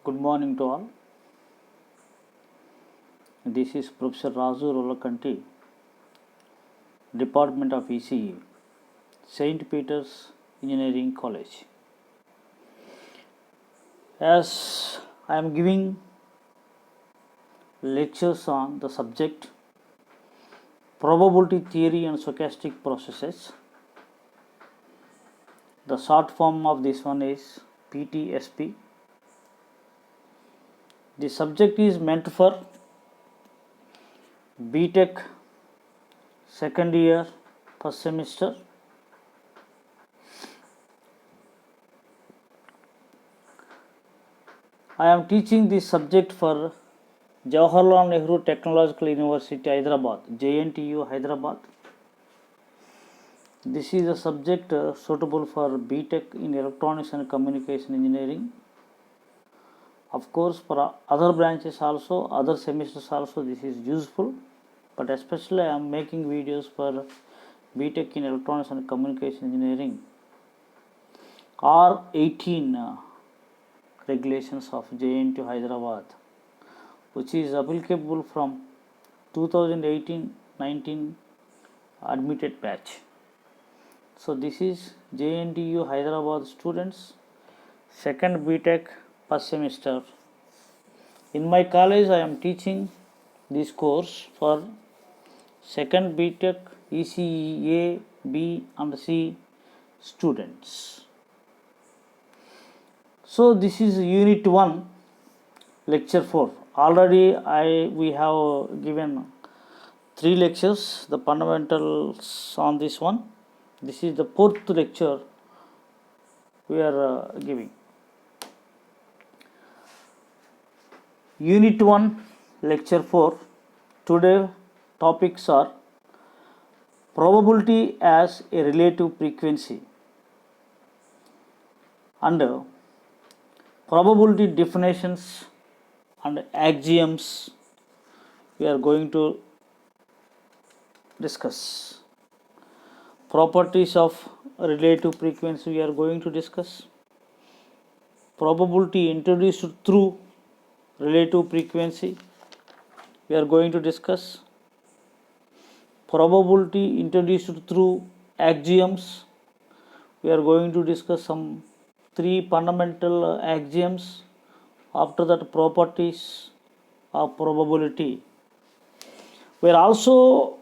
Good morning to all. This is Professor Razu Rolakanti, Department of ECE, St. Peter's Engineering College. As I am giving lectures on the subject Probability Theory and Stochastic Processes, the short form of this one is PTSP. The subject is meant for BTech second year first semester. I am teaching this subject for Jawaharlal Nehru Technological University, Hyderabad, JNTU, Hyderabad. This is a subject suitable for BTech in Electronics and Communication Engineering. Of course, for other branches also, other semesters also, this is useful. But especially I am making videos for BTech in Electronics and Communication Engineering. R18 regulations of JNTU, Hyderabad, which is applicable from 2018-19 admitted batch. So this is JNTU Hyderabad students, second BTech first semester. In my college I am teaching this course for second BTech ECE A, B and C students. So this is unit 1, lecture 4. Already we have given 3 lectures, the fundamentals on this one. This is the 4th lecture we are giving. Unit 1, lecture 4. Today topics are probability as a relative frequency and probability definitions and axioms we are going to discuss. Properties of relative frequency we are going to discuss. Probability introduced through relative frequency we are going to discuss. Probability introduced through axioms we are going to discuss some 3 fundamental axioms. After that, properties of probability. We are also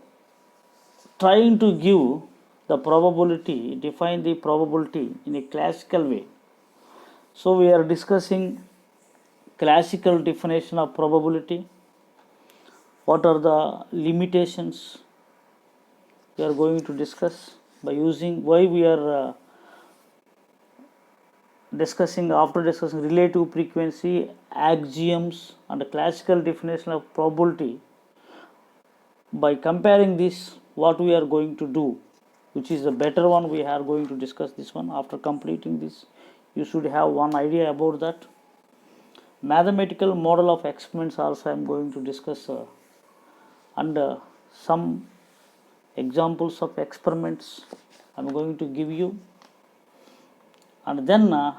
trying to give the probability, define the probability in a classical way. So we are discussing classical definition of probability. What are the limitations we are going to discuss by using why we are discussing relative frequency, axioms and classical definition of probability. By comparing this, what we are going to do, which is the better one, we are going to discuss this one. After completing this, you should have one idea about that. Mathematical model of experiments also I am going to discuss and some examples of experiments I am going to give you, and then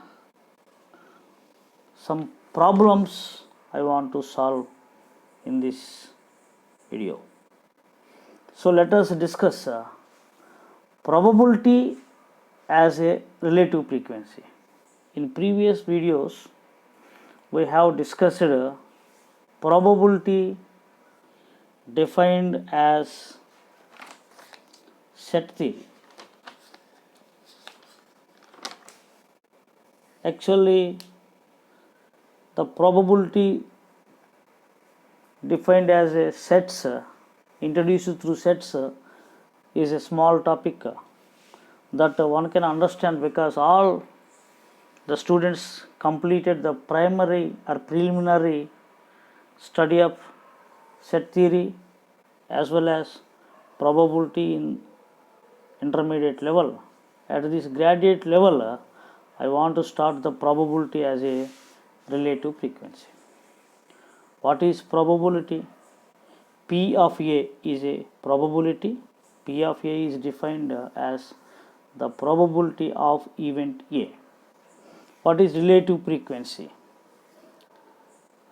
some problems I want to solve in this video. So let us discuss probability as a relative frequency. In previous videos we have discussed probability defined as set theory. Actually, the probability defined as a sets, introduced through sets, is a small topic that one can understand because all the students completed the primary or preliminary study of set theory as well as probability in intermediate level. At this graduate level, I want to start the probability as a relative frequency. What is probability? P of A is a probability. P of A is defined as the probability of event A. What is relative frequency?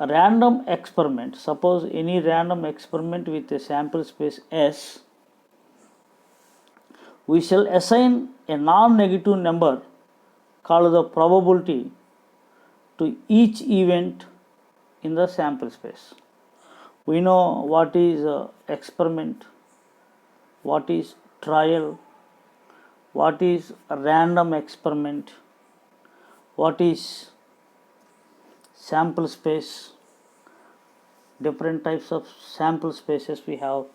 a random experiment, suppose any random experiment with a sample space S, we shall assign a non-negative number called the probability to each event in the sample space. We know what is experiment, what is trial, what is a random experiment, what is sample space, different types of sample spaces we have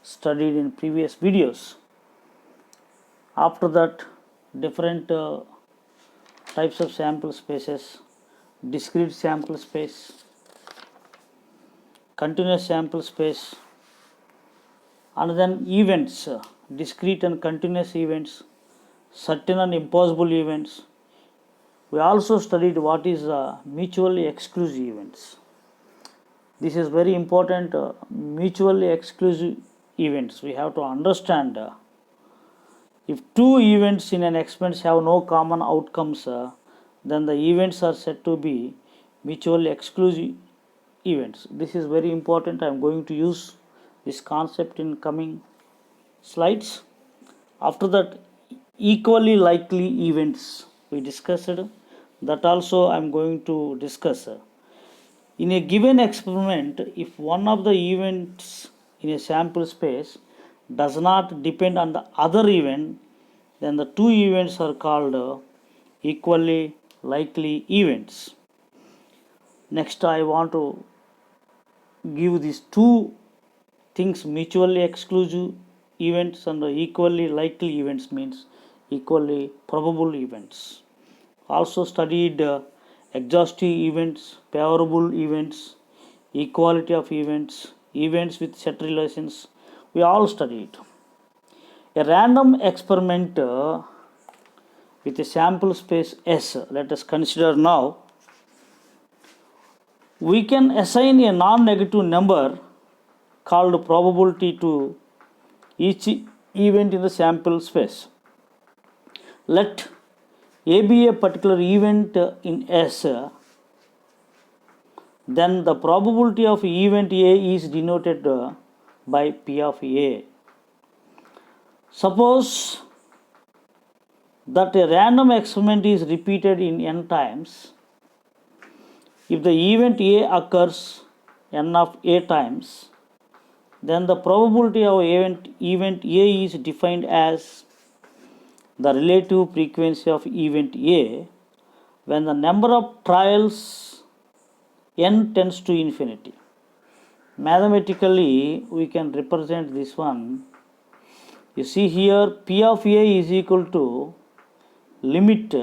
studied in previous videos. After that, different types of sample spaces, discrete sample space, continuous sample space, and then events, discrete and continuous events, certain and impossible events. We also studied what is mutually exclusive events. This is very important. Mutually exclusive events, we have to understand. If two events in an experiment have no common outcomes, then the events are said to be mutually exclusive events. This is very important. I am going to use this concept in coming slides. After that, equally likely events we discussed, that also I am going to discuss. In a given experiment, if one of the events in a sample space does not depend on the other event, then the two events are called equally likely events. Next, I want to give these two things, mutually exclusive events and equally likely events means equally probable events. Also studied exhaustive events, favorable events, equality of events, events with set relations. We all studied. A random experiment with a sample space S, let us consider now. We can assign a non-negative number called probability to each event in the sample space. Let A be a particular event in S, then the probability of event A is denoted by P of A. Suppose that a random experiment is repeated in n times. If the event A occurs n of A times, then the probability of event A is defined as the relative frequency of event A when the number of trials n tends to infinity. Mathematically, we can represent this one. You see here, P of A is equal to limit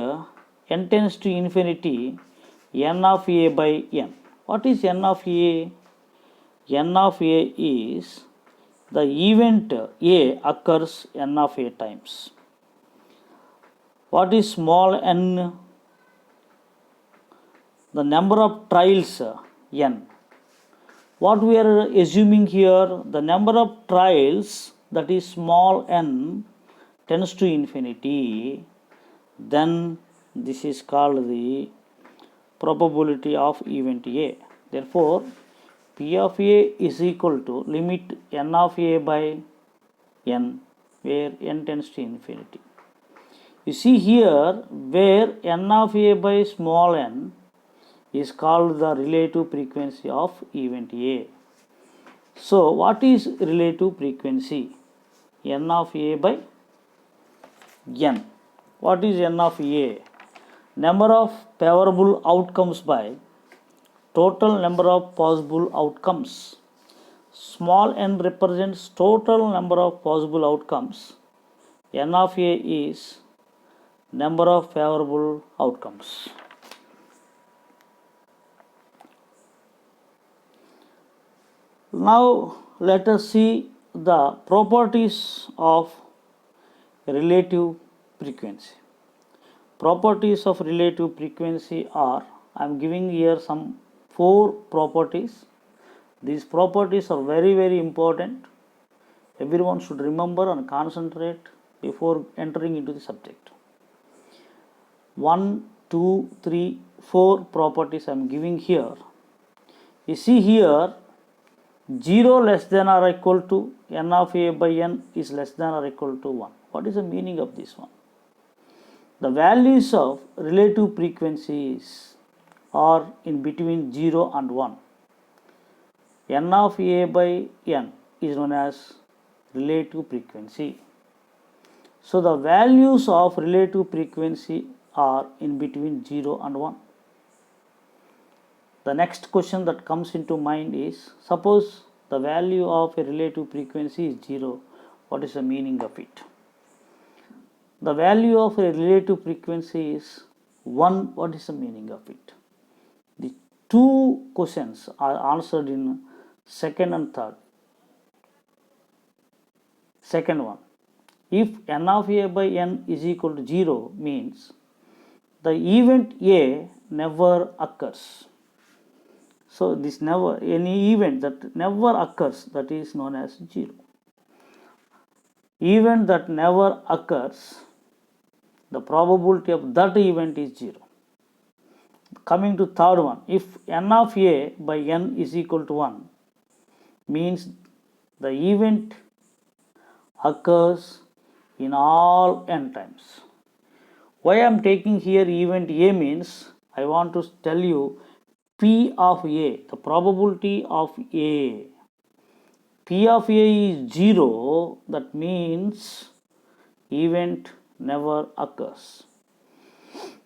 n tends to infinity n of A by n. What is n of A? N of A is the event A occurs n of A times. What is small n? The number of trials n. What we are assuming here, the number of trials, that is small n, tends to infinity, then this is called the probability of event A. Therefore, P of A is equal to limit n of A by n, where n tends to infinity. You see here, where n of A by small n is called the relative frequency of event A. So, what is relative frequency? N of A by n. What is n of A? Number of favorable outcomes by total number of possible outcomes. Small n represents total number of possible outcomes. N of A is number of favorable outcomes. Now let us see the properties of relative frequency. Properties of relative frequency are, I am giving here some 4 properties. These properties are very important. Everyone should remember and concentrate before entering into the subject. 1, 2, 3, 4 properties I am giving here. You see here 0 less than or equal to n of a by n is less than or equal to 1. What is the meaning of this one? The values of relative frequencies are in between 0 and 1. N of a by n is known as relative frequency. So the values of relative frequency are in between 0 and 1. The next question that comes into mind is, suppose the value of a relative frequency is 0, what is the meaning of it? The value of a relative frequency is 1, what is the meaning of it? The two questions are answered in second and third. Second one, if n of a by n is equal to 0 means the event A never occurs. So this never, any event that never occurs, that is known as 0. Event that never occurs, the probability of that event is 0. Coming to third one, if n of a by n is equal to 1 means the event occurs in all n times. Why I am taking here event A means I want to tell you P of A, the probability of A. P of A is 0, that means event never occurs.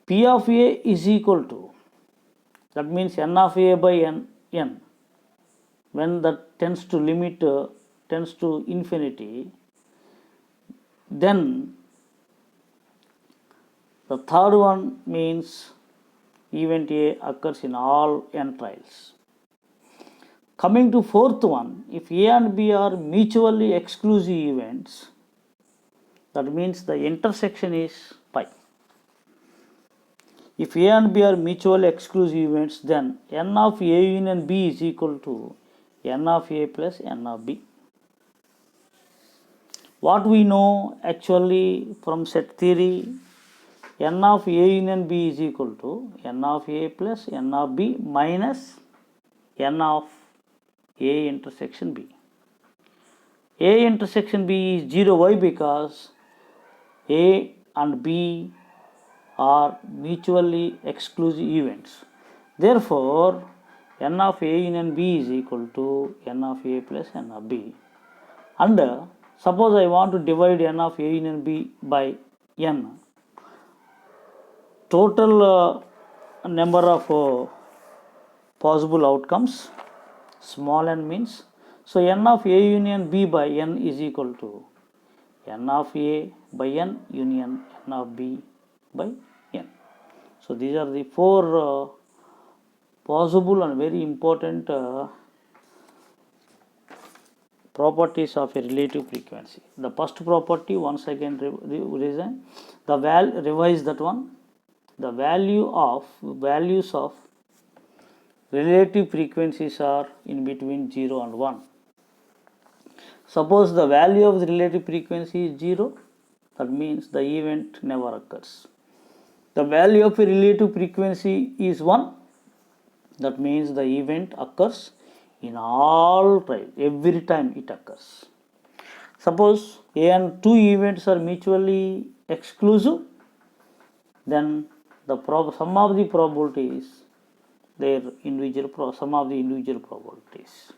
P of A is equal to, that means n of A by n, when that tends to limit, tends to infinity, then the third one means event A occurs in all n trials. Coming to fourth one, if A and B are mutually exclusive events, that means the intersection is pi. If A and B are mutually exclusive events, then n of A union B is equal to n of A plus n of B. What we know actually from set theory, n of A union B is equal to n of A plus n of B minus n of A intersection B. A intersection B is 0. Why? Because A and B are mutually exclusive events. Therefore, n of A union B is equal to n of A plus n of B. And suppose I want to divide n of A union B by n. Total number of possible outcomes, small n means, so n of A union B by n is equal to n of A by n union n of B by n. So these are the four possible and very important properties of a relative frequency. The first property, once again revise that one. The values of relative frequencies are in between 0 and 1. Suppose the value of the relative frequency is 0, that means the event never occurs. The value of a relative frequency is 1, that means the event occurs in all trials, every time it occurs. Suppose A and two events are mutually exclusive, then the sum of the probabilities, their individual sum of the individual probabilities.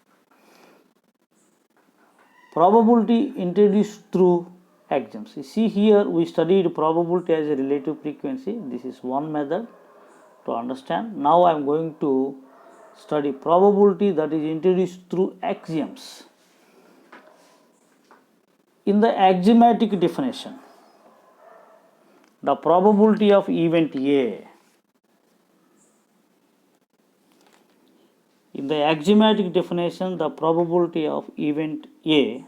Probability introduced through axioms. You see here we studied probability as a relative frequency. This is one method to understand. Now I am going to study probability that is introduced through axioms. In the axiomatic definition, the probability of event A. In the axiomatic definition, the probability of event A,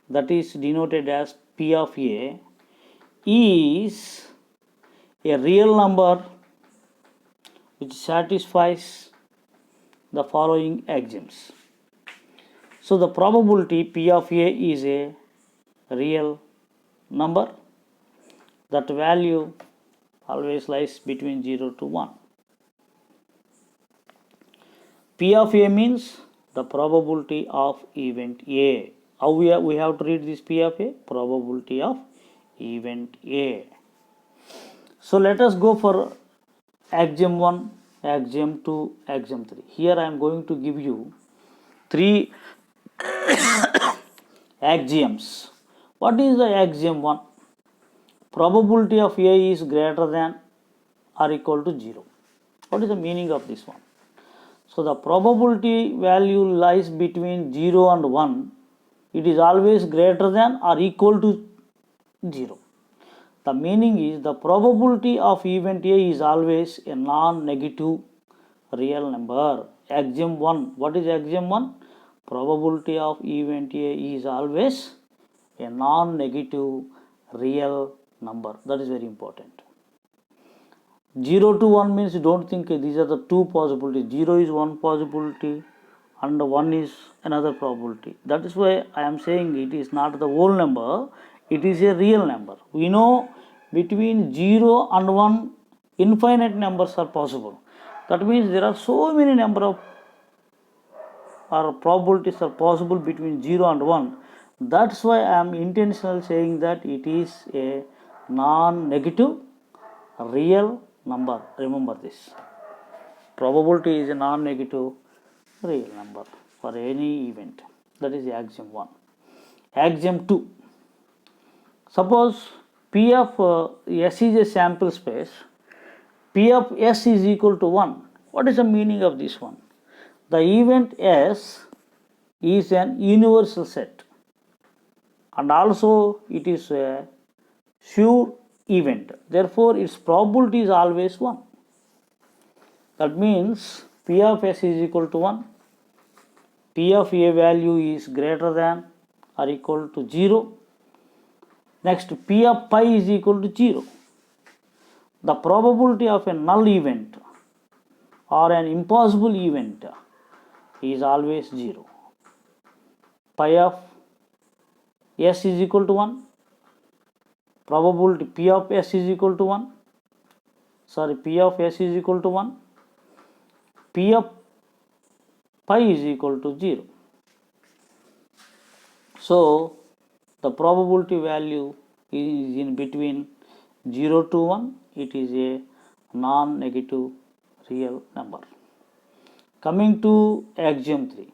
that is denoted as P of A, is a real number which satisfies the following axioms. So the probability P of A is a real number. That value always lies between 0 to 1. P of A means the probability of event A. How we have to read this P of A? Probability of event A. So let us go for axiom 1, axiom 2, axiom 3. Here I am going to give you 3 axioms. What is the axiom 1? Probability of A is greater than or equal to 0. What is the meaning of this one? So the probability value lies between 0 and 1. It is always greater than or equal to 0. The meaning is the probability of event A is always a non-negative real number. Axiom 1. What is axiom 1? Probability of event A is always a non-negative real number. That is very important. 0 to 1 means you don't think these are the two possibilities. 0 is one possibility and 1 is another probability. That is why I am saying it is not the whole number, it is a real number. We know between 0 and 1 infinite numbers are possible. That means there are so many number of or probabilities are possible between 0 and 1. That's why I am intentionally saying that it is a non-negative real number. Remember this. Probability is a non-negative real number for any event. That is axiom 1. Axiom 2. Suppose P of S is a sample space. P of S is equal to 1. What is the meaning of this one? The event S is an universal set and also it is a sure event. Therefore, its probability is always 1. That means P of S is equal to 1. P of A value is greater than or equal to 0. Next, P of pi is equal to 0. The probability of a null event or an impossible event is always 0. Pi of S is equal to 1. Probability P of S is equal to 1. P of S is equal to 1. P of pi is equal to 0. So, the probability value is in between 0 to 1. It is a non-negative real number. Coming to axiom 3.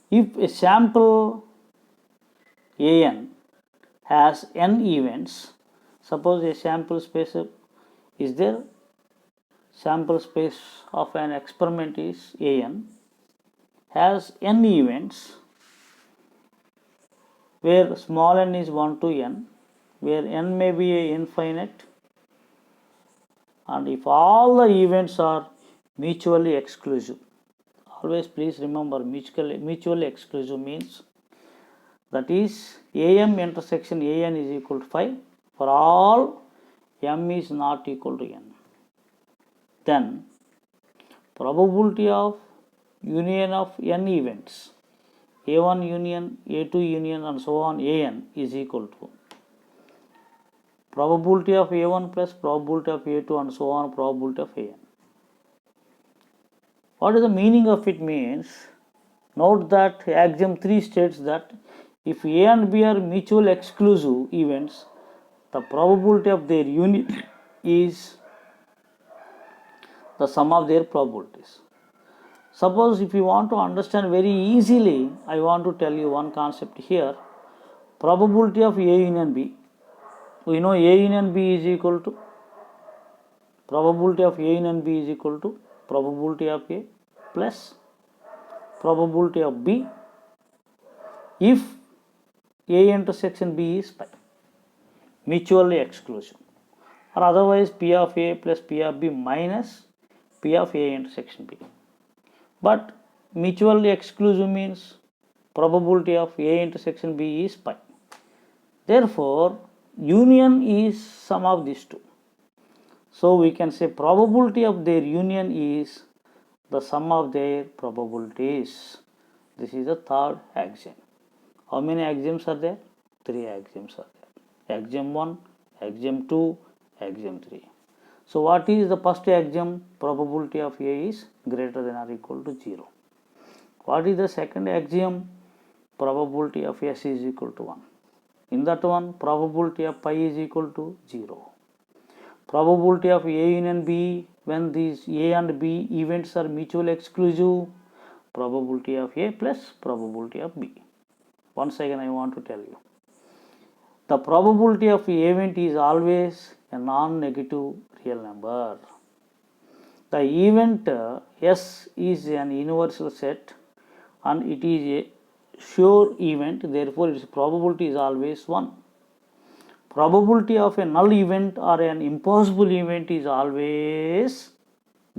If a sample AN has n events, suppose a sample space is there, sample space of an experiment is AN, has n events where small n is 1 to n, where n may be a infinite, and if all the events are mutually exclusive. Always please remember mutually exclusive means that is AM intersection AN is equal to 5 for all M is not equal to N. Then probability of union of n events A1 union, A2 union and so on AN is equal to probability of A1 plus probability of A2 and so on probability of AN. What is the meaning of it means? Note that axiom 3 states that if A and B are mutual exclusive events, the probability of their union is the sum of their probabilities. Suppose if you want to understand very easily, I want to tell you one concept here. Probability of A union B. We know A union B is equal to probability of A union B is equal to probability of A plus probability of B if A intersection B is pi, mutually exclusive, or otherwise P of A plus P of B minus P of A intersection B. But mutually exclusive means probability of A intersection B is pi. Therefore, union is sum of these two. So we can say probability of their union is the sum of their probabilities. This is the third axiom. How many axioms are there? 3 axioms are there. Axiom 1, axiom 2, axiom 3. So what is the first axiom? Probability of A is greater than or equal to 0. What is the second axiom? Probability of S is equal to 1. In that one, probability of pi is equal to 0. Probability of A union B, when these A and B events are mutually exclusive, probability of A plus probability of B. Once again I want to tell you, the probability of event is always a non-negative real number. The event S is an universal set and it is a sure event, therefore its probability is always 1. Probability of a null event or an impossible event is always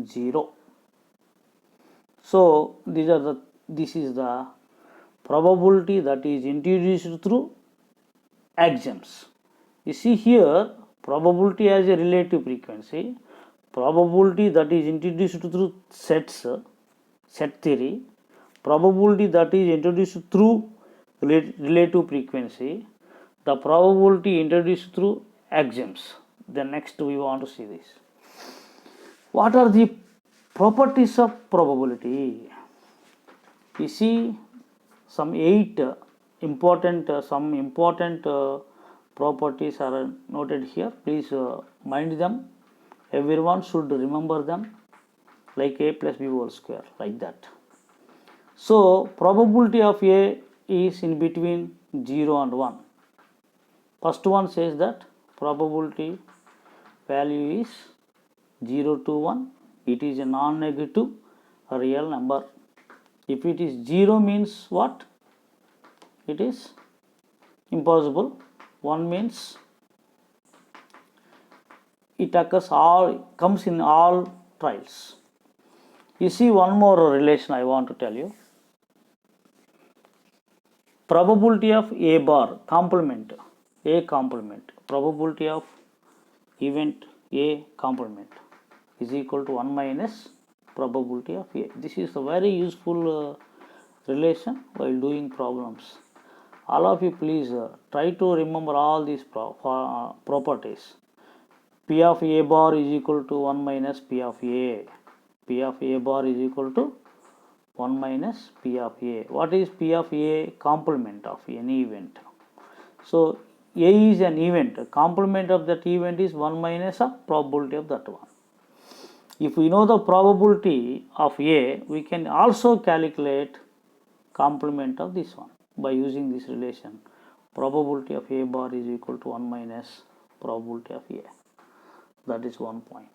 0. So this is the probability that is introduced through axioms. You see here, probability as a relative frequency, probability that is introduced through sets, set theory, probability that is introduced through relative frequency, the probability introduced through axioms. Then next we want to see this. What are the properties of probability? You see some important properties are noted here. Please mind them. Everyone should remember them, like A plus B whole square, like that. So probability of A is in between 0 and 1. First one says that probability value is 0 to 1. It is a non-negative real number. If it is 0 means what? It is impossible. 1 means it comes in all trials. You see one more relation I want to tell you. Probability of A bar complement, A complement, probability of event A complement is equal to 1 minus probability of A. This is a very useful relation while doing problems. All of you please try to remember all these properties. P of A bar is equal to 1 minus P of A. P of A bar is equal to 1 minus P of A. What is P of A? Complement of any event. So A is an event. Complement of that event is 1 minus a probability of that one. If we know the probability of A, we can also calculate complement of this one by using this relation. Probability of A bar is equal to 1 minus probability of A. That is one point.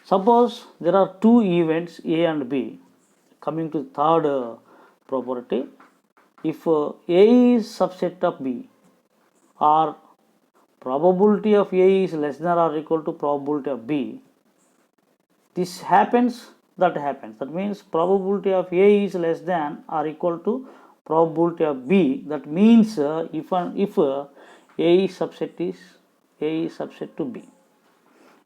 Suppose there are two events A and B. Coming to third property, if A is subset of B or probability of A is less than or equal to probability of B, this happens, that happens. That means probability of A is less than or equal to probability of B. That means if A is subset to B.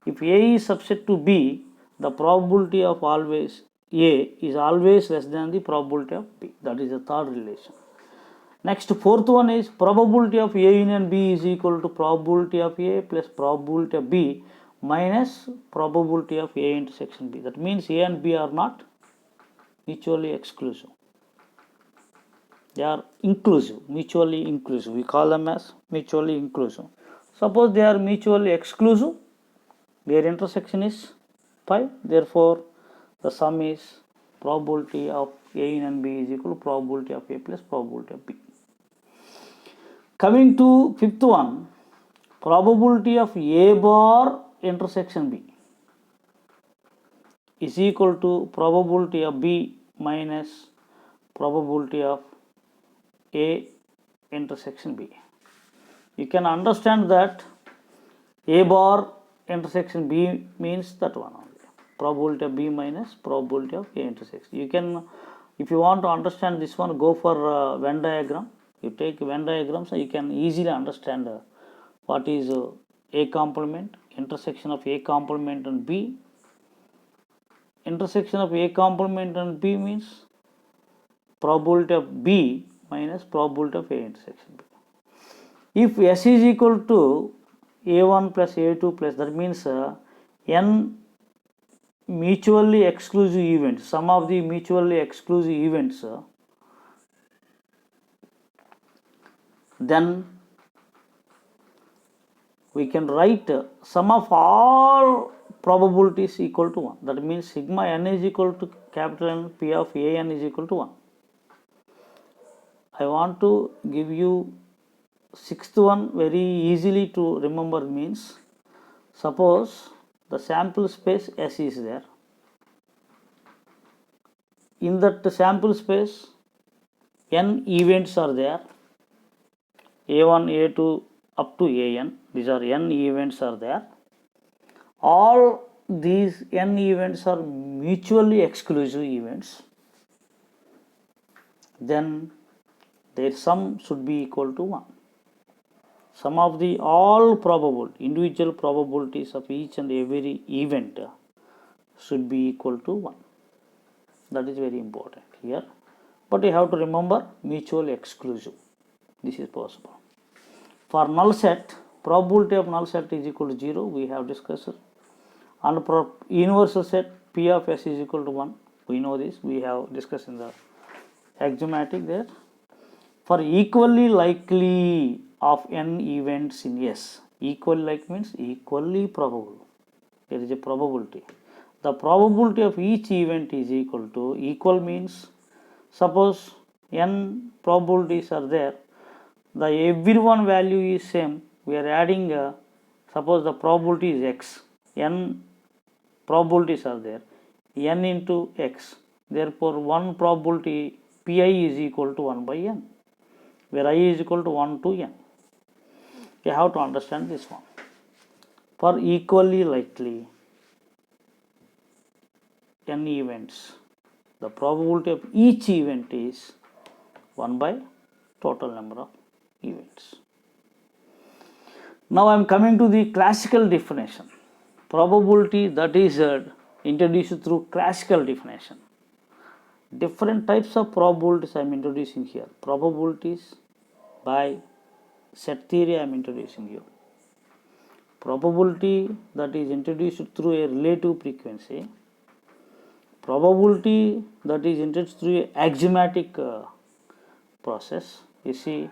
If A is subset to B, the probability of always A is always less than the probability of B. That is the third relation. Next, fourth one is probability of A union B is equal to probability of A plus probability of B minus probability of A intersection B. That means A and B are not mutually exclusive. They are inclusive, mutually inclusive. We call them as mutually inclusive. Suppose they are mutually exclusive, their intersection is pi, therefore the sum is probability of A union B is equal to probability of A plus probability of B. Coming to fifth one, probability of A bar intersection B is equal to probability of B minus probability of A intersection B. You can understand that A bar intersection B means that one only. Probability of B minus probability of A intersection. You can, if you want to understand this one, go for Venn diagram. You take Venn diagram, so you can easily understand what is A complement, intersection of A complement and B. Intersection of A complement and B means probability of B minus probability of A intersection B. If S is equal to A1 plus A2 plus, that means n mutually exclusive events, some of the mutually exclusive events, then we can write sum of all probabilities equal to 1. That means sigma n is equal to capital N, P of a n is equal to 1. I want to give you sixth one very easily to remember. Means suppose the sample space S is there. In that sample space n events are there, a1, a2 up to an. These are n events are there. All these n events are mutually exclusive events. Then their sum should be equal to 1. Sum of the all probable individual probabilities of each and every event should be equal to 1. That is very important here. But you have to remember mutually exclusive. This is possible. For null set, probability of null set is equal to 0. We have discussed. And for universal set, P of S is equal to 1. We know this. We have discussed in the axiomatic there. For equally likely of n events in S, equally like means equally probable. There is a probability. The probability of each event is equal to, equal means suppose n probabilities are there, the everyone value is same. We are adding suppose the probability is x, n probabilities are there, n into x. Therefore, one probability pi is equal to 1 by n, where I is equal to 1 to n. You have to understand this one. For equally likely n events, the probability of each event is 1 by total number of events. Now I am coming to the classical definition. Probability that is introduced through classical definition. Different types of probabilities I am introducing here. Probabilities by set theory I am introducing you. Probability that is introduced through a relative frequency. Probability that is introduced through a axiomatic process. You see,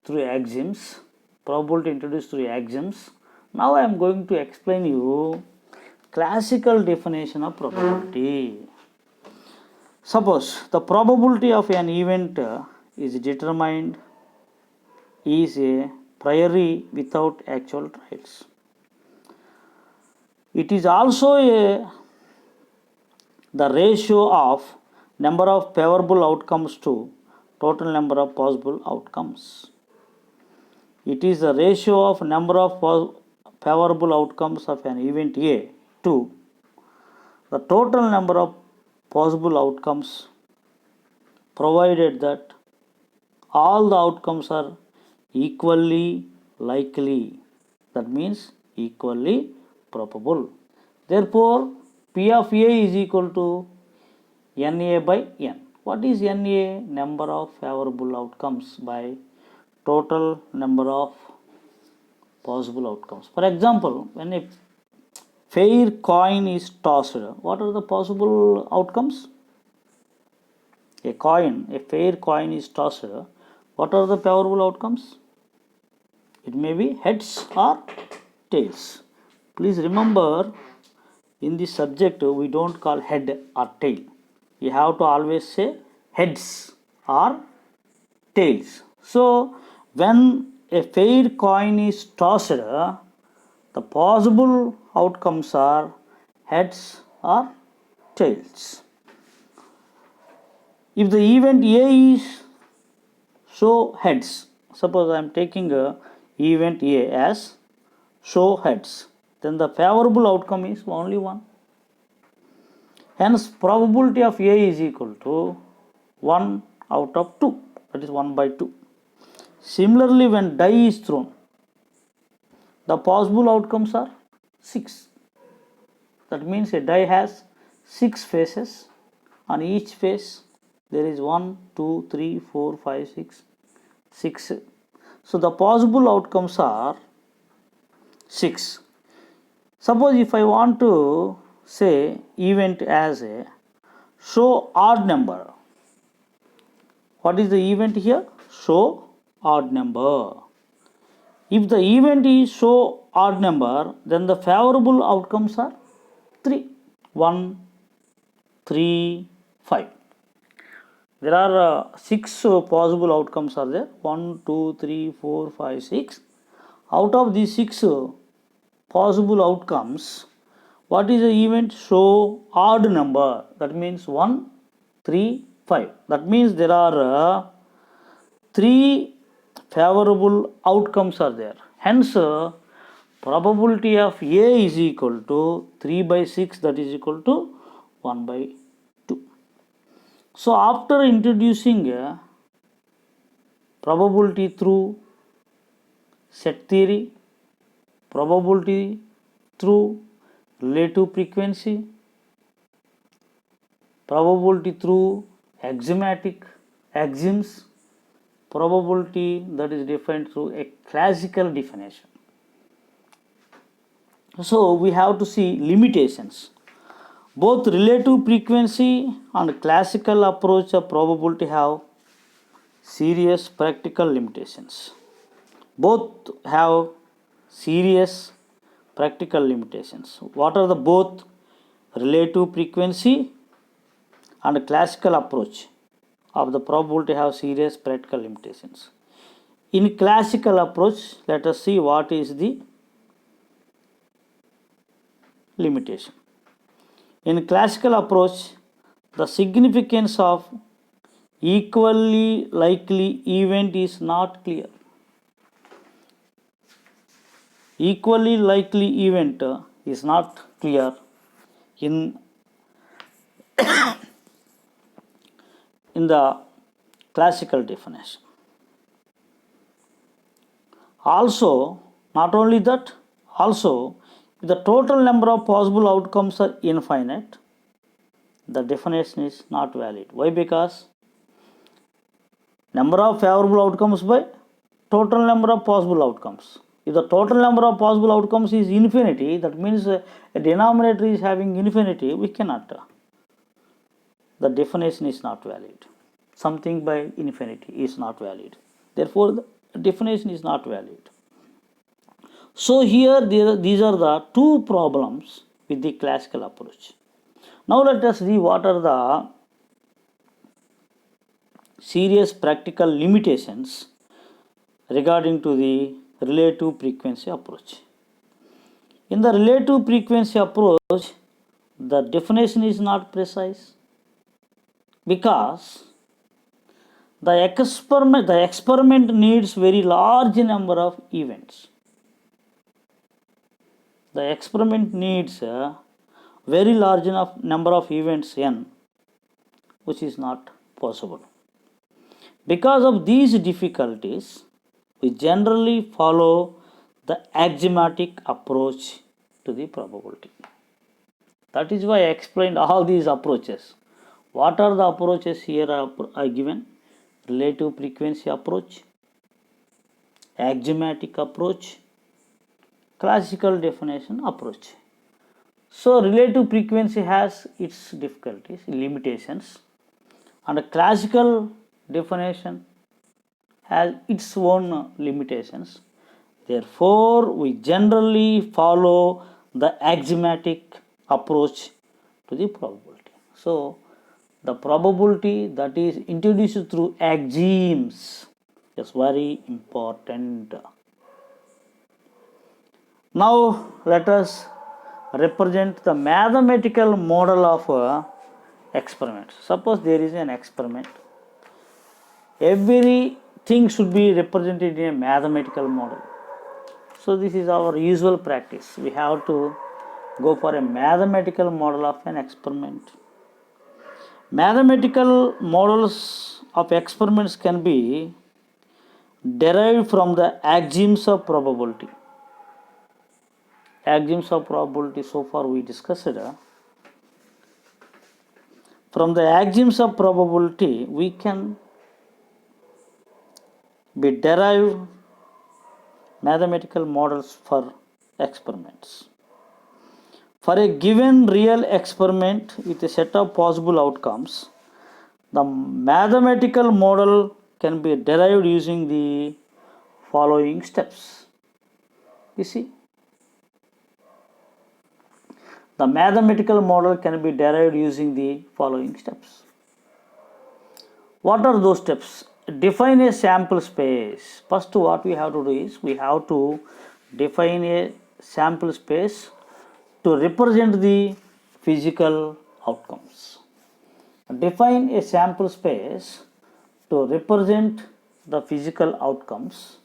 through axioms. Probability introduced through axioms. Now I am going to explain you classical definition of probability. Suppose the probability of an event is determined is a priori without actual traits. It is also the ratio of number of favorable outcomes to total number of possible outcomes. It is the ratio of number of favorable outcomes of an event A to the total number of possible outcomes, provided that all the outcomes are equally likely. That means equally probable. Therefore, P of A is equal to NA by N. What is NA? Number of favorable outcomes by total number of possible outcomes. For example, when a fair coin is tossed, what are the possible outcomes? A fair coin is tossed, what are the favorable outcomes? It may be heads or tails. Please remember, in this subject we don't call head or tail. You have to always say heads or tails. So when a fair coin is tossed, the possible outcomes are heads or tails. If the event A is show heads, suppose I am taking a event A as show heads, then the favorable outcome is only 1. Hence, probability of A is equal to 1 out of 2, that is 1 by 2. Similarly, when die is thrown, the possible outcomes are 6. That means a die has 6 faces. On each face, there is 1, 2, 3, 4, 5, 6, 6. So the possible outcomes are 6. Suppose if I want to say event as a show odd number. What is the event here? Show odd number. If the event is show odd number, then the favorable outcomes are 3. 1, 3, 5. There are 6 possible outcomes are there. 1, 2, 3, 4, 5, 6. Out of these 6 possible outcomes, what is the event? Show odd number. That means 1, 3, 5. That means there are 3 favorable outcomes are there. Hence, probability of A is equal to 3 by 6, that is equal to 1 by 2. So, after introducing a probability through set theory, probability through relative frequency, probability through axiomatic axioms, probability that is defined through a classical definition. So, we have to see limitations. Both relative frequency and classical approach of probability have serious practical limitations. Both have serious practical limitations. What are the both? Relative frequency and classical approach of the probability have serious practical limitations. In classical approach, let us see what is the limitation. In classical approach, the significance of equally likely event is not clear. Equally likely event is not clear in the classical definition. Also, not only that, also if the total number of possible outcomes are infinite, the definition is not valid. Why? Because number of favorable outcomes by total number of possible outcomes. If the total number of possible outcomes is infinity, that means a denominator is having infinity, we cannot. The definition is not valid. Something by infinity is not valid. Therefore, the definition is not valid. So, here these are the two problems with the classical approach. Now, let us see what are the serious practical limitations regarding to the relative frequency approach. In the relative frequency approach, the definition is not precise because the experiment needs very large number of events. The experiment needs a very large enough number of events n, which is not possible. Because of these difficulties, we generally follow the axiomatic approach to the probability. That is why I explained all these approaches. What are the approaches here are given? Relative frequency approach, axiomatic approach, classical definition approach. So, relative frequency has its difficulties, limitations, and a classical definition has its own limitations. Therefore, we generally follow the axiomatic approach to the probability. So, the probability that is introduced through axioms is very important. Now, let us represent the mathematical model of experiment. Suppose there is an experiment. Everything should be represented in a mathematical model. So, this is our usual practice. We have to go for a mathematical model of an experiment. Mathematical models of experiments can be derived from the axioms of probability. Axioms of probability, so far we discussed. From the axioms of probability, we can be derived mathematical models for experiments. For a given real experiment with a set of possible outcomes, the mathematical model can be derived using the following steps. You see, the mathematical model can be derived using the following steps. What are those steps? Define a sample space. First, what we have to do is we have to define a sample space to represent the physical outcomes. Define a sample space to represent the physical outcomes.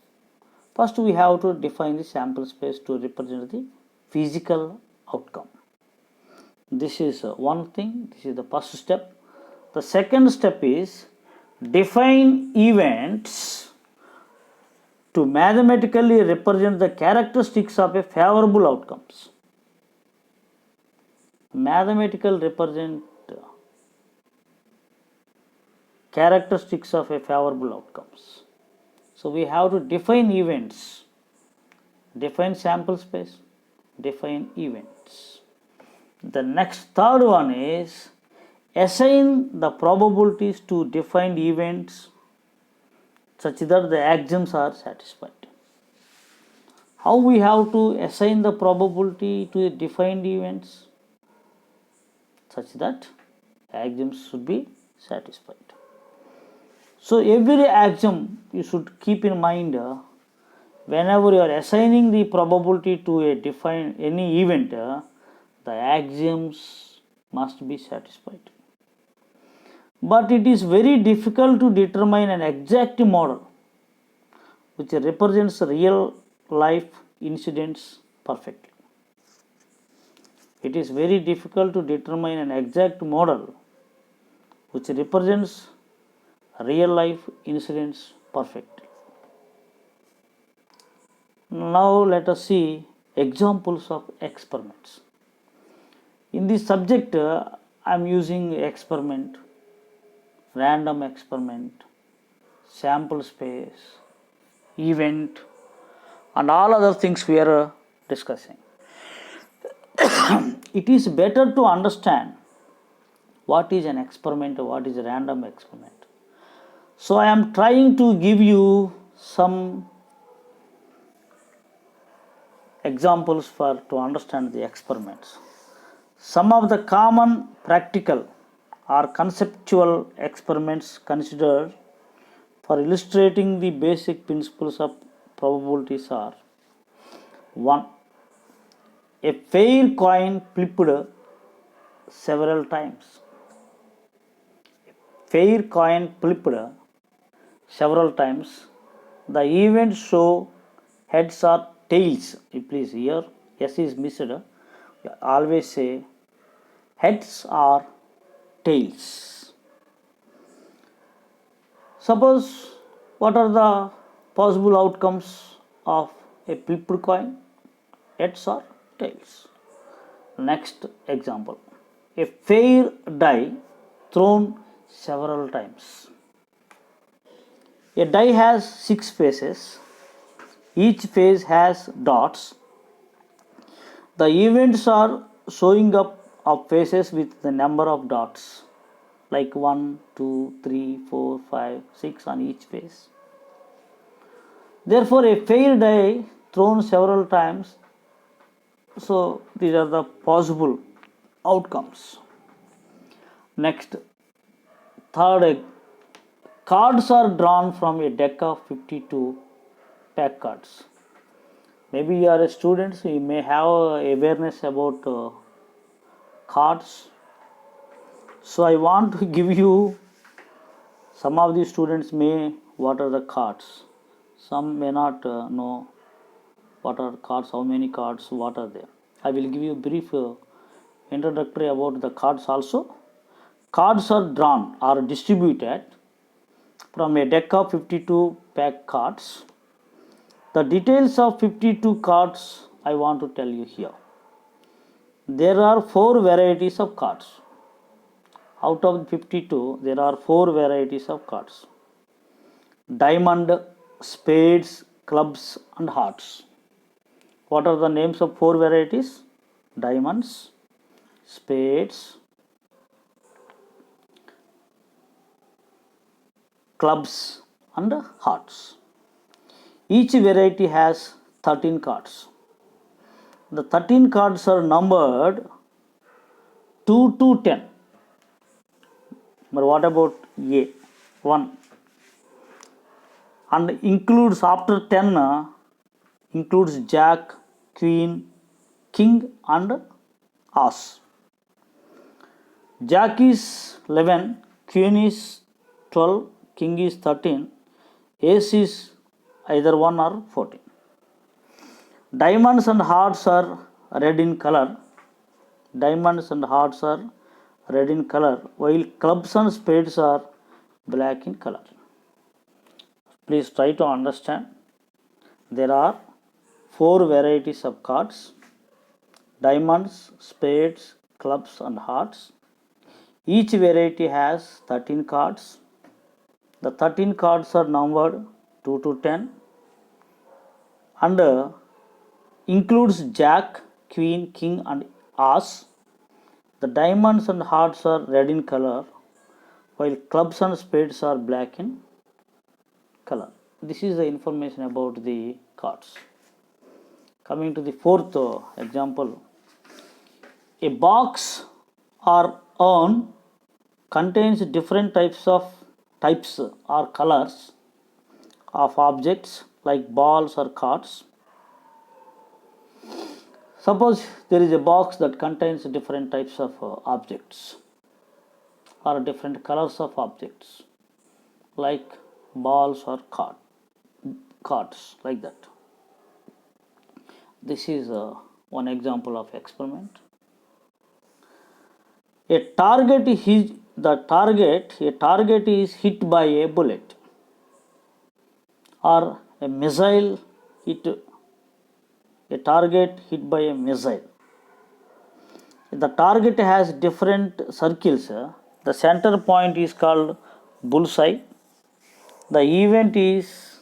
First, we have to define the sample space to represent the physical outcome. This is one thing, this is the first step. The second step is define events to mathematically represent the characteristics of a favorable outcomes. Mathematical represent characteristics of a favorable outcomes. So we have to define events, define sample space, define events. The next third one is assign the probabilities to defined events such that the axioms are satisfied. How we have to assign the probability to defined events such that axioms should be satisfied. So every axiom you should keep in mind whenever you are assigning the probability to a defined any event, the axioms must be satisfied. But it is very difficult to determine an exact model which represents real life incidents perfectly. It is very difficult to determine an exact model which represents real life incidents perfectly. Now let us see examples of experiments. In this subject, I am using experiment, random experiment, sample space, event, and all other things we are discussing. It is better to understand what is an experiment, what is a random experiment. So I am trying to give you some examples to understand the experiments. Some of the common practical or conceptual experiments considered for illustrating the basic principles of probabilities are: 1. A fair coin flipped several times. Fair coin flipped several times. The event show heads or tails. Please here S is missed. Always say heads or tails. Suppose what are the possible outcomes of a flipped coin? Heads or tails. Next example. A fair die thrown several times. A die has 6 faces. Each face has dots. The events are showing up of faces with the number of dots, like 1, 2, 3, 4, 5, 6 on each face. Therefore, a fair die thrown several times. So these are the possible outcomes. Next, third, cards are drawn from a deck of 52 pack cards. Maybe you are a student, so you may have awareness about cards. So I want to give you, some of the students may what are the cards. Some may not know what are cards, how many cards, what are there. I will give you a brief introductory about the cards also. Cards are drawn or distributed from a deck of 52 pack cards. The details of 52 cards I want to tell you here. There are 4 varieties of cards. Out of 52, there are 4 varieties of cards: diamond, spades, clubs, and hearts. What are the names of 4 varieties? diamonds, spades, clubs and hearts. Each variety has 13 cards. The 13 cards are numbered 2 to 10. But what about A? 1. And includes after 10 includes Jack, Queen, King and As. Jack is 11, Queen is 12, King is 13, Ace is either 1 or 14. Diamonds and hearts are red in color. Diamonds and hearts are red in color, while clubs and spades are black in color. Please try to understand. There are 4 varieties of cards: diamonds, spades, clubs and hearts. Each variety has 13 cards. The 13 cards are numbered 2 to 10 and includes Jack, Queen, King and As. The diamonds and hearts are red in color, while clubs and spades are black in color. This is the information about the cards. Coming to the fourth example, a box or urn contains different types or colors of objects like balls or cards. Suppose there is a box that contains different types of objects or different colors of objects like balls or cards like that. This is one example of experiment. A target is hit by a bullet or a missile a target hit by a missile. The target has different circles. The center point is called bullseye. The event is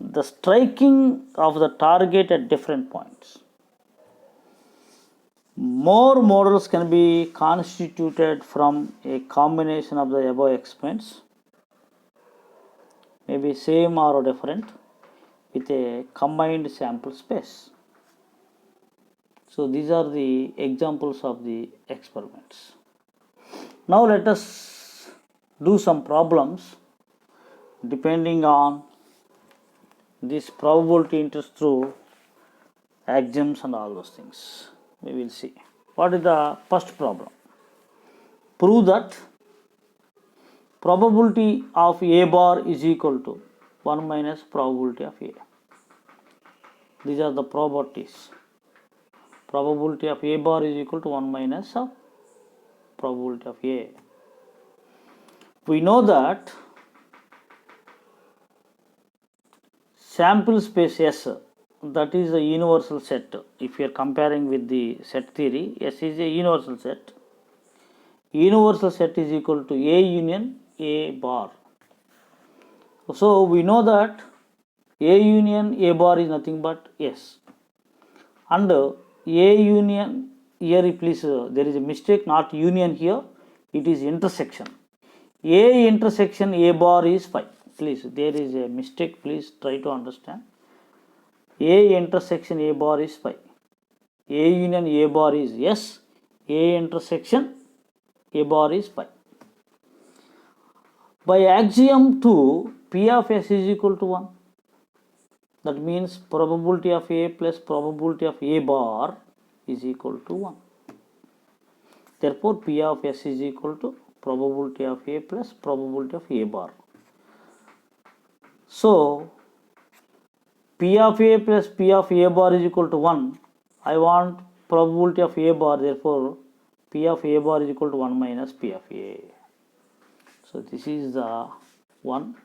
the striking of the target at different points. More models can be constituted from a combination of the above experiments, maybe same or different, with a combined sample space. So these are the examples of the experiments. Now let us do some problems depending on this probability interest through axioms and all those things. We will see. What is the first problem? Prove that probability of A bar is equal to 1 minus probability of A. These are the properties. Probability of A bar is equal to 1 minus of probability of A. We know that sample space S, that is a universal set. If you are comparing with the set theory, S is a universal set. Universal set is equal to A union A bar. So we know that A union A bar is nothing but S. And A union, here please there is a mistake, not union here, it is intersection. A intersection A bar is phi. Please, there is a mistake, please try to understand. A intersection A bar is phi. A union A bar is S. A intersection A bar is phi. By axiom 2, P of S is equal to 1. That means probability of A plus probability of A bar is equal to 1. Therefore, P of S is equal to probability of A plus probability of A bar. So, P of A plus P of A bar is equal to 1. I want probability of A bar, therefore, P of A bar is equal to 1 minus P of A. So, this is the one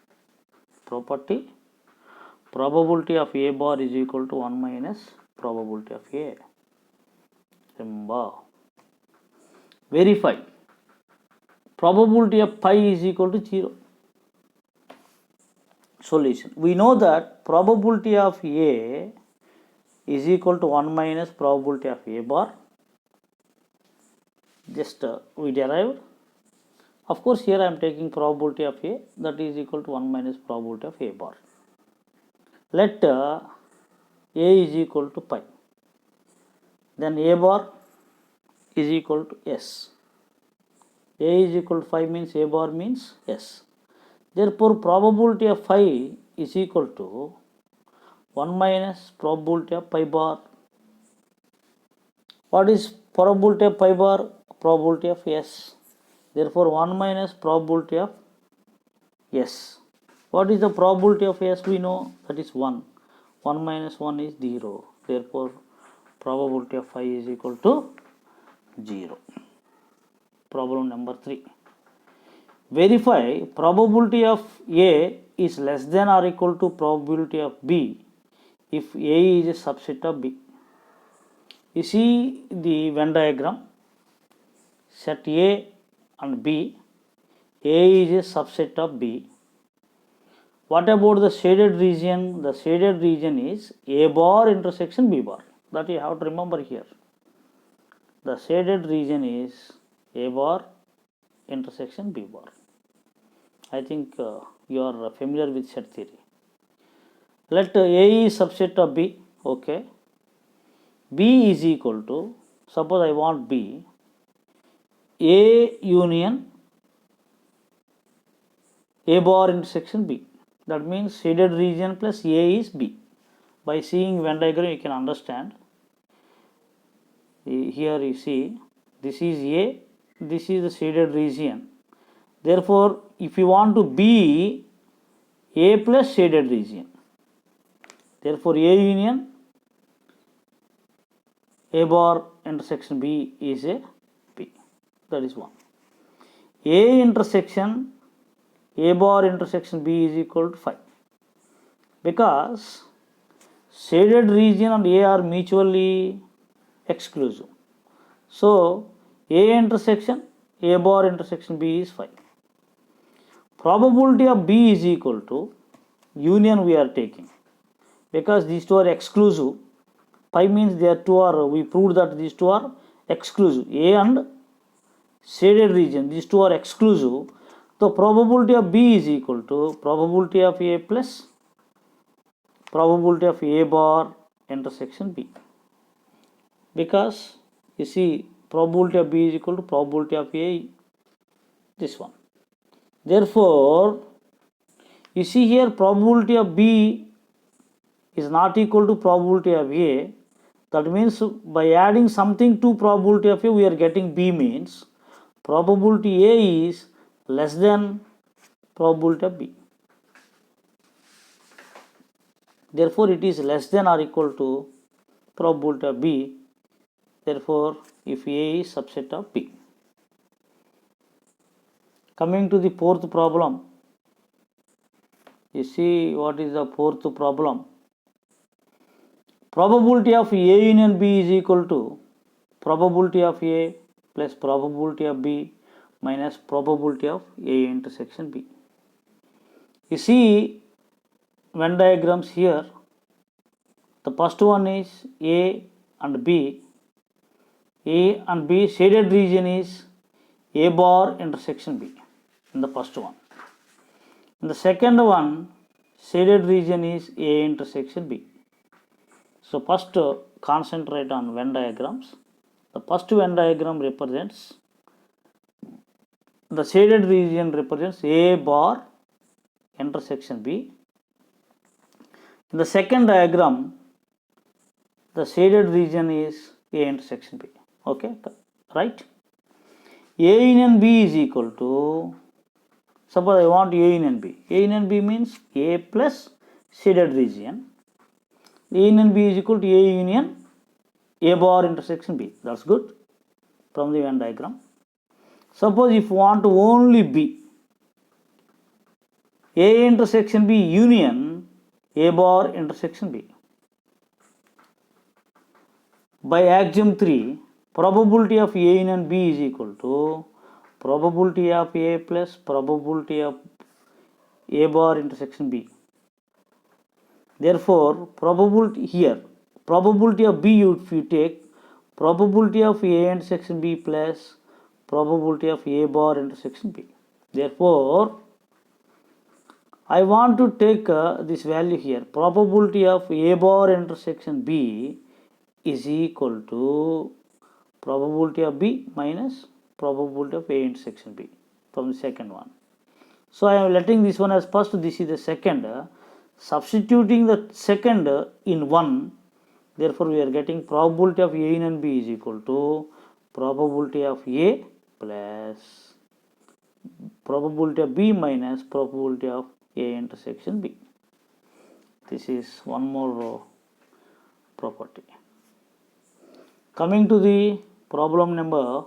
property. Probability of A bar is equal to 1 minus probability of A. Remember. Verify. Probability of pi is equal to 0. Solution. We know that probability of A is equal to 1 minus probability of A bar. just we derived. Of course, here I am taking probability of A, that is equal to 1 minus probability of A bar. Let A is equal to pi. Then A bar is equal to S. A is equal to 5 means A bar means S. Therefore, probability of phi is equal to 1 minus probability of pi bar. What is probability of pi bar? Probability of S. Therefore, 1 minus probability of S. What is the probability of S? We know that is 1. 1 minus 1 is 0. Therefore, probability of phi is equal to 0. Problem number 3. Verify probability of A is less than or equal to probability of B if A is a subset of B. You see the Venn diagram, set A and B. A is a subset of B. What about the shaded region? The shaded region is A bar intersection B bar. That you have to remember here. The shaded region is A bar intersection B bar. I think you are familiar with set theory. Let A is subset of B. Okay. B is equal to, suppose I want B, A union A bar intersection B. That means shaded region plus A is B. By seeing Venn diagram you can understand. Here you see this is A, this is the shaded region. Therefore, if you want to be A plus shaded region, therefore A union A bar intersection B is a B. That is 1. A intersection A bar intersection B is equal to 5. Because shaded region and A are mutually exclusive. So, A intersection A bar intersection B is 5. Probability of B is equal to union we are taking. Because these two are exclusive. Pi means they are two are, we proved that these two are exclusive. A and shaded region, these two are exclusive. So, probability of B is equal to probability of A plus probability of A bar intersection B. Because you see probability of B is equal to probability of A, this one. Therefore, you see here probability of B is not equal to probability of A. That means by adding something to probability of A we are getting B, means probability A is less than probability of B. Therefore, it is less than or equal to probability of B. Therefore, if A is subset of B. Coming to the fourth problem, you see what is the fourth problem. Probability of A union B is equal to probability of A plus probability of B minus probability of A intersection B. You see Venn diagrams here. The first one is A and B. A and B shaded region is A bar intersection B in the first one. In the second one, shaded region is A intersection B. So, first concentrate on Venn diagrams. The first Venn diagram represents, the shaded region represents A bar intersection B. In the second diagram, the shaded region is A intersection B. Okay, right? A union B is equal to, suppose I want A union B. A union B means A plus shaded region. A union B is equal to A union A bar intersection B. That's good from the Venn diagram. Suppose if you want to only B, A intersection B union A bar intersection B. By axiom 3, probability of A union B is equal to probability of A plus probability of A bar intersection B. Therefore, probability here, probability of B, if you take probability of A intersection B plus probability of A bar intersection B. Therefore, I want to take this value here. Probability of A bar intersection B is equal to probability of B minus probability of A intersection B from the second one. So I am letting this one as first, this is the second. Substituting the second in 1, therefore we are getting probability of A and B is equal to probability of A plus probability of B minus probability of A intersection B. This is one more property. Coming to the problem number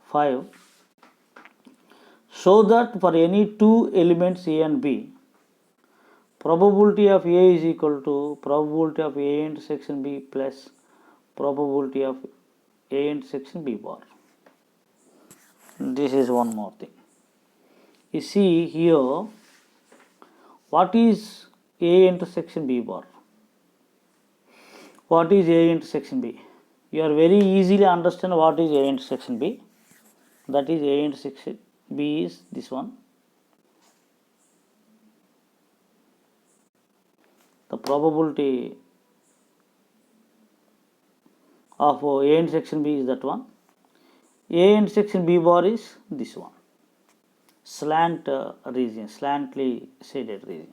5. Show that for any two elements A and B, probability of A is equal to probability of A intersection B plus probability of A intersection B bar. This is one more thing. You see here, what is A intersection B bar? What is A intersection B? You are very easily understand what is A intersection B. That is A intersection B is this one. The probability of A intersection B is that one. A intersection B bar is this one. Slant region, slantly shaded region.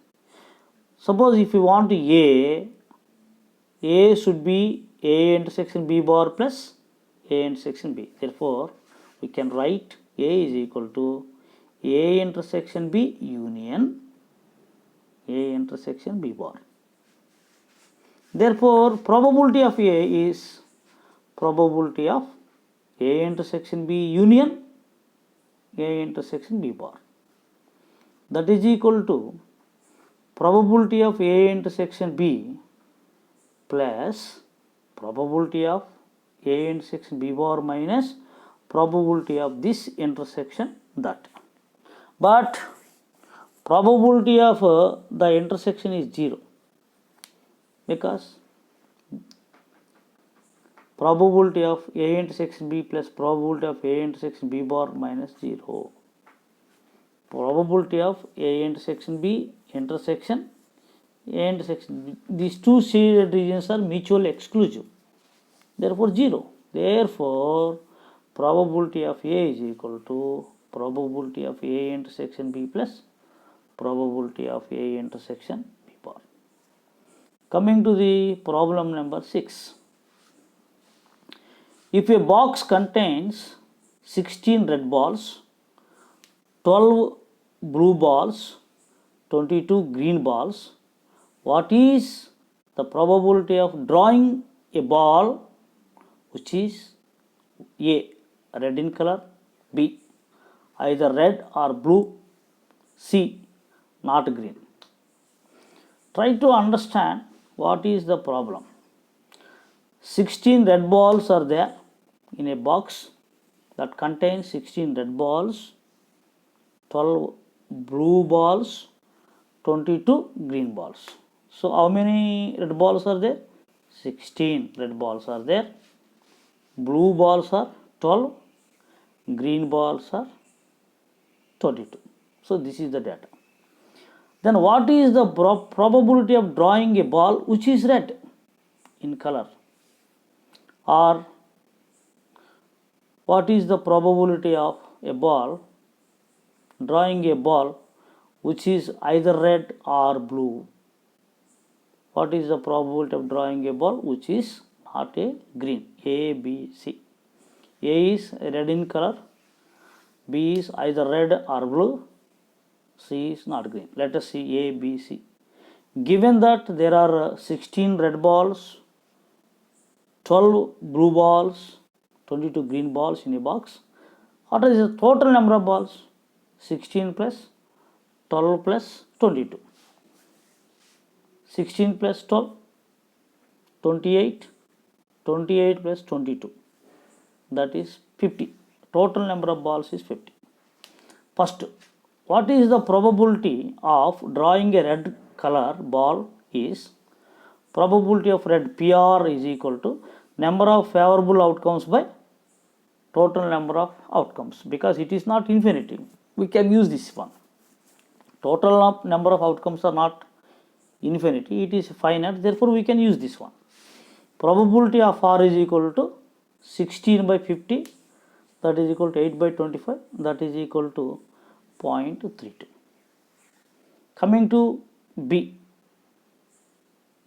Suppose if you want A should be A intersection B bar plus A intersection B. Therefore, we can write A is equal to A intersection B union A intersection B bar. Therefore, probability of A is probability of A intersection B union A intersection B bar. That is equal to probability of A intersection B plus probability of A intersection B bar minus probability of this intersection that. But probability of the intersection is 0, because probability of A intersection B plus probability of A intersection B bar minus 0. Probability of A intersection B intersection A intersection, these two shaded regions are mutually exclusive, therefore 0. Therefore, probability of A is equal to probability of A intersection B plus probability of A intersection B bar. Coming to the problem number 6. If a box contains 16 red balls, 12 blue balls, 22 green balls, what is the probability of drawing a ball which is A, red in color, B, either red or blue, C, not green? Try to understand what is the problem. 16 red balls are there in a box that contains 16 red balls, 12 blue balls, 22 green balls. So how many red balls are there? 16 red balls are there. Blue balls are 12, green balls are 22. So this is the data. Then what is the probability of drawing a ball which is red in color? Or what is the probability of a ball, drawing a ball which is either red or blue? What is the probability of drawing a ball which is not a green? A, B, C. A is red in color, B is either red or blue, C is not green. Let us see A, B, C. Given that there are 16 red balls, 12 blue balls, 22 green balls in a box, what is the total number of balls? 16 plus 12 plus 22. 16 plus 12, 28, 28 plus 22, that is 50. Total number of balls is 50. First, what is the probability of drawing a red color ball is probability of red PR is equal to number of favorable outcomes by total number of outcomes, because it is not infinity. We can use this one. Total number of outcomes are not infinity, it is finite, therefore we can use this one. Probability of R is equal to 16 by 50, that is equal to 8 by 25, that is equal to 0.32. Coming to B,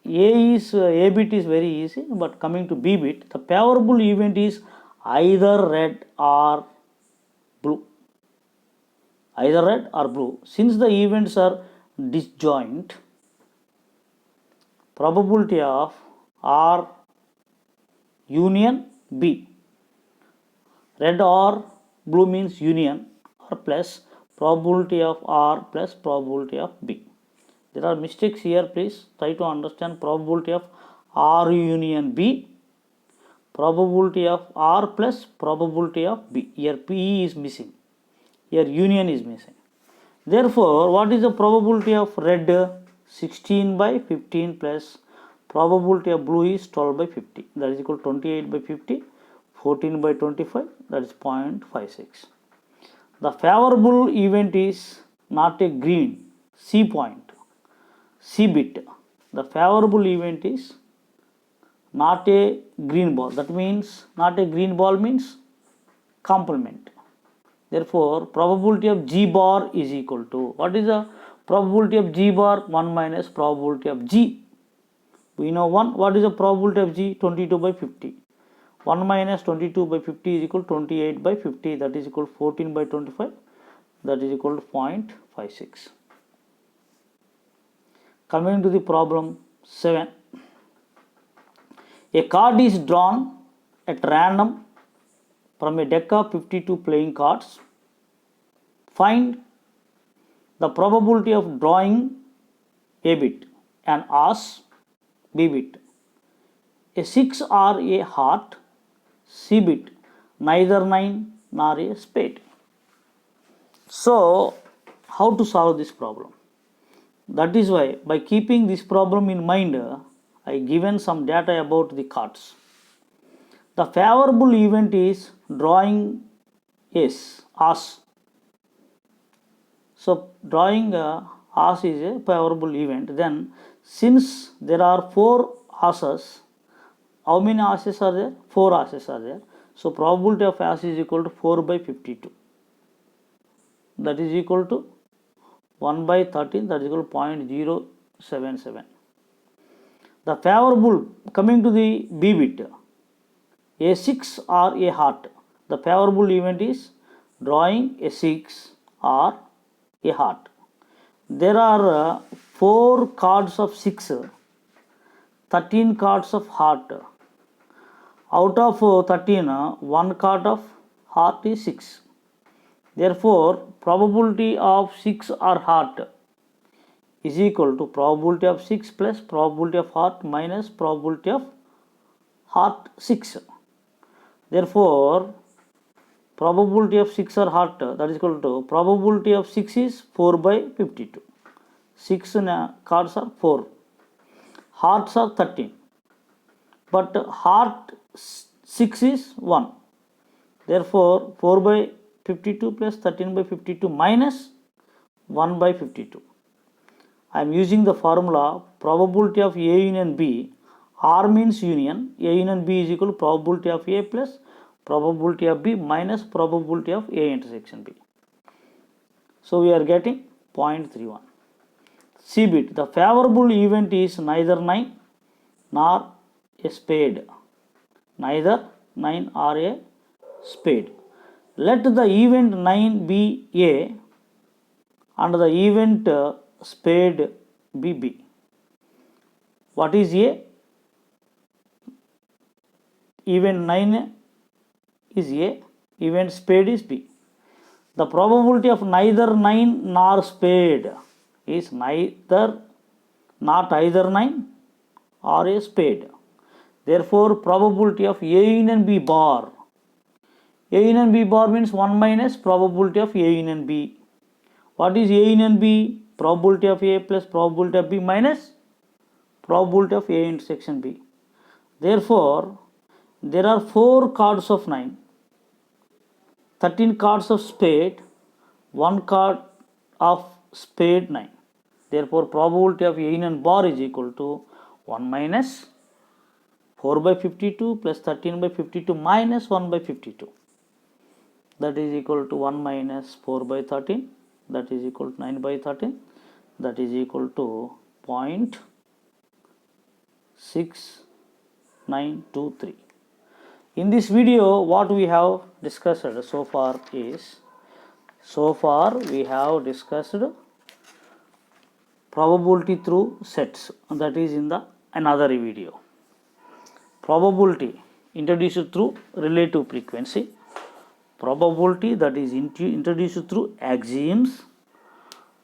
A bit is very easy, but coming to B bit, the favorable event is either red or blue. Either red or blue. Since the events are disjoint, probability of R union B, red or blue means union, or plus probability of R plus probability of B. There are mistakes here, please try to understand. Probability of R union B, probability of R plus probability of B. Here P is missing, here union is missing. Therefore, what is the probability of red? 16 by 15 plus probability of blue is 12 by 50, that is equal to 28 by 50, 14 by 25, that is 0.56. The favorable event is not a green, C point, C bit. The favorable event is not a green ball, that means not a green ball means complement. Therefore, probability of G bar is equal to, what is the probability of G bar? 1 minus probability of G. We know 1. What is the probability of G? 22 by 50. 1 minus 22 by 50 is equal to 28 by 50, that is equal to 14 by 25, that is equal to 0.56. Coming to the problem 7. A card is drawn at random from a deck of 52 playing cards. Find the probability of drawing A bit, an ace, B bit, a 6 or a heart, C bit, neither 9 nor a spade. So, how to solve this problem? That is why, by keeping this problem in mind, I given some data about the cards. The favorable event is drawing ace. So, drawing ace is a favorable event. Then, since there are 4 aces, how many aces are there? 4 aces are there. So, probability of ace is equal to 4 by 52. That is equal to 1 by 13, that is equal to 0.077. The favorable, coming to the B bit, a 6 or a heart. The favorable event is drawing a 6 or a heart. There are 4 cards of 6, 13 cards of heart. Out of 13, 1 card of heart is 6. Therefore, probability of 6 or heart is equal to probability of 6 plus probability of heart minus probability of heart 6. Therefore, probability of 6 or heart, that is equal to probability of 6 is 4 by 52. 6 cards are 4. Hearts are 13. But heart 6 is 1. Therefore, 4 by 52 plus 13 by 52 minus 1 by 52. I am using the formula probability of A union B. R means union. A union B is equal to probability of A plus probability of B minus probability of A intersection B. So, we are getting 0.31. C bit. The favorable event is neither 9 nor a spade. Neither 9 or a spade. Let the event 9 be A and the event spade be B. What is A? Event 9 is A, event spade is B. The probability of neither 9 nor spade is not either 9 or a spade. Therefore, probability of A union B bar. A union B bar means 1 minus probability of A union B. What is A union B? Probability of A plus probability of B minus probability of A intersection B. Therefore, there are 4 cards of 9. 13 cards of spade, 1 card of spade 9. Therefore, probability of in and bar is equal to 1 minus 4 by 52 plus 13 by 52 minus 1 by 52. That is equal to 1 minus 4 by 13. That is equal to 9 by 13. That is equal to 0.6923. In this video, what we have discussed so far is, we have discussed probability through sets, and that is in the another video. Probability introduced through relative frequency, probability that is introduced through axioms,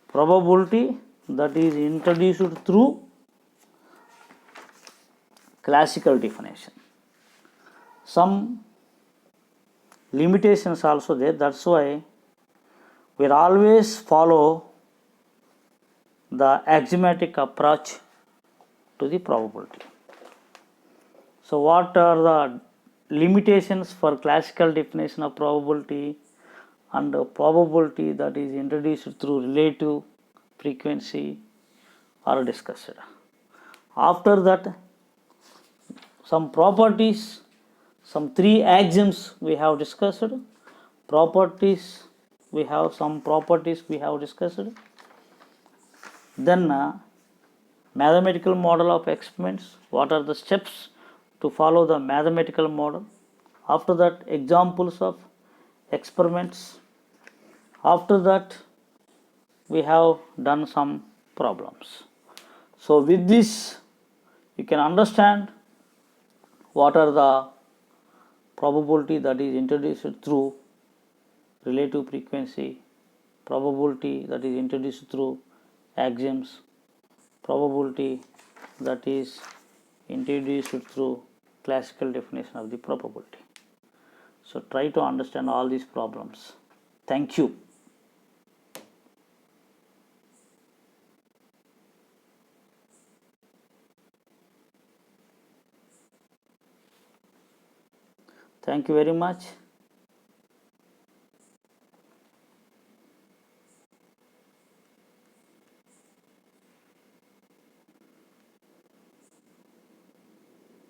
probability that is introduced through classical definition. Some limitations also there, that's why we always follow the axiomatic approach to the probability. So what are the limitations for classical definition of probability and probability that is introduced through relative frequency are discussed. After that, some properties, some 3 axioms we have discussed. Properties, we have some properties we have discussed. Then mathematical model of experiments, what are the steps to follow the mathematical model. After that, examples of experiments. After that, we have done some problems. So with this, you can understand what are the probability that is introduced through relative frequency, probability that is introduced through axioms, probability that is introduced through classical definition of the probability. So try to understand all these problems. Thank you. Thank you very much.